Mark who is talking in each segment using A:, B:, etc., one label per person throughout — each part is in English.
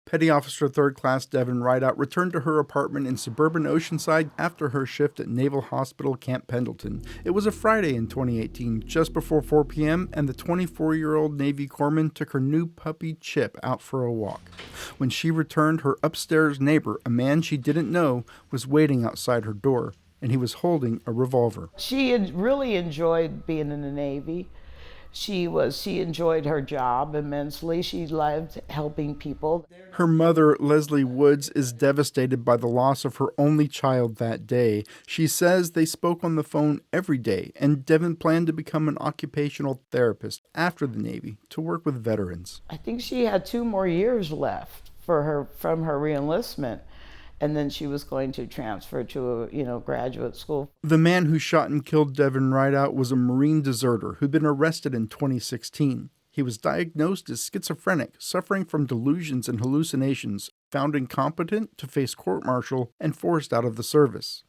A: Petty Officer 3rd Class Devin Rideout returned to her apartment in suburban Oceanside after her shift at Naval Hospital Camp Pendleton. It was a Friday in 2018, just before 4 p.m., and the 24-year-old Navy corpsman took her new puppy Chip out for a walk. When she returned, her upstairs neighbor, a man she didn't know, was waiting outside her door, and he was holding a revolver.
B: She had really enjoyed being in the Navy. She enjoyed her job immensely. She loved helping people.
A: Her mother, Leslie Woods, is devastated by the loss of her only child that day. She says they spoke on the phone every day, and Devin planned to become an occupational therapist after the Navy to work with veterans.
B: I think she had 2 more years left from her reenlistment. And then she was going to transfer to a graduate school.
A: The man who shot and killed Devin Rideout was a Marine deserter who'd been arrested in 2016. He was diagnosed as schizophrenic, suffering from delusions and hallucinations, found incompetent to face court-martial, and forced out of the service.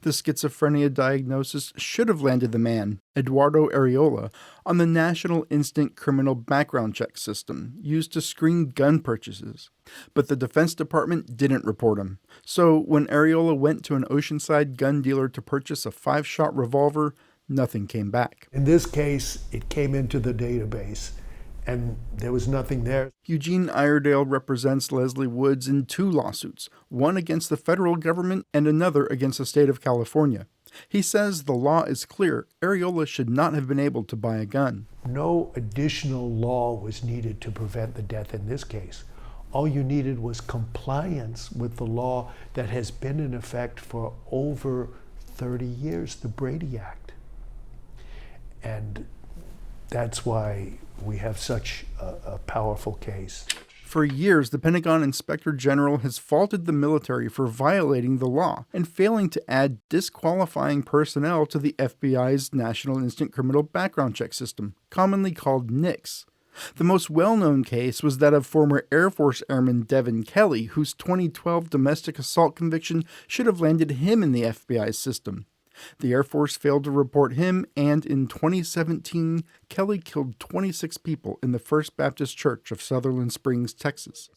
A: The schizophrenia diagnosis should have landed the man, Eduardo Areola, on the National Instant Criminal Background Check System used to screen gun purchases. But the Defense Department didn't report him. So when Areola went to an Oceanside gun dealer to purchase a 5-shot revolver, nothing came back.
C: In this case, it came into the database, and there was nothing there.
A: Eugene Iredale represents Leslie Woods in 2 lawsuits, one against the federal government and another against the state of California. He says the law is clear. Areola should not have been able to buy a gun.
C: No additional law was needed to prevent the death in this case. All you needed was compliance with the law that has been in effect for over 30 years, the Brady Act. And that's why we have such a powerful case.
A: For years, the Pentagon Inspector General has faulted the military for violating the law and failing to add disqualifying personnel to the FBI's National Instant Criminal Background Check System, commonly called NICS. The most well-known case was that of former Air Force Airman Devin Kelly, whose 2012 domestic assault conviction should have landed him in the FBI's system. The Air Force failed to report him, and in 2017, Kelly killed 26 people in the First Baptist Church of Sutherland Springs, Texas.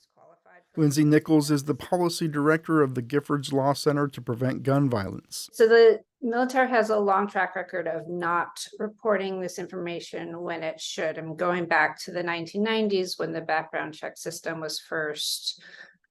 A: Lindsay Nichols is the policy director of the Giffords Law Center to Prevent Gun Violence.
D: So the military has a long track record of not reporting this information when it should. I'm going back to the 1990s when the background check system was first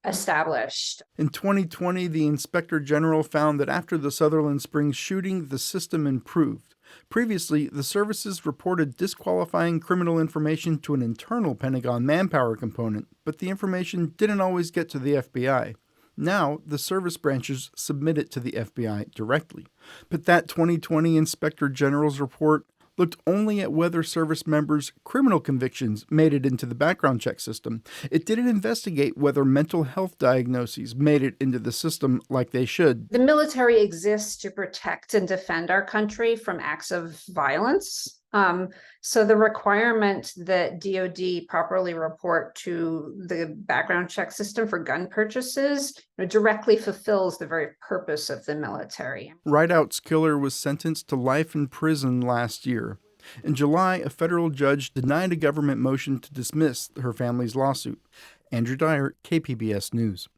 D: established.
A: In 2020, the Inspector General found that after the Sutherland Springs shooting, the system improved. Previously, the services reported disqualifying criminal information to an internal Pentagon manpower component, but the information didn't always get to the FBI. Now, the service branches submit it to the FBI directly. But that 2020 Inspector General's report looked only at whether service members' criminal convictions made it into the background check system. It didn't investigate whether mental health diagnoses made it into the system like they should.
D: The military exists to protect and defend our country from acts of violence. So the requirement that DoD properly report to the background check system for gun purchases directly fulfills the very purpose of the military.
A: Rideout's killer was sentenced to life in prison last year. In July, a federal judge denied a government motion to dismiss her family's lawsuit. Andrew Dyer, KPBS News.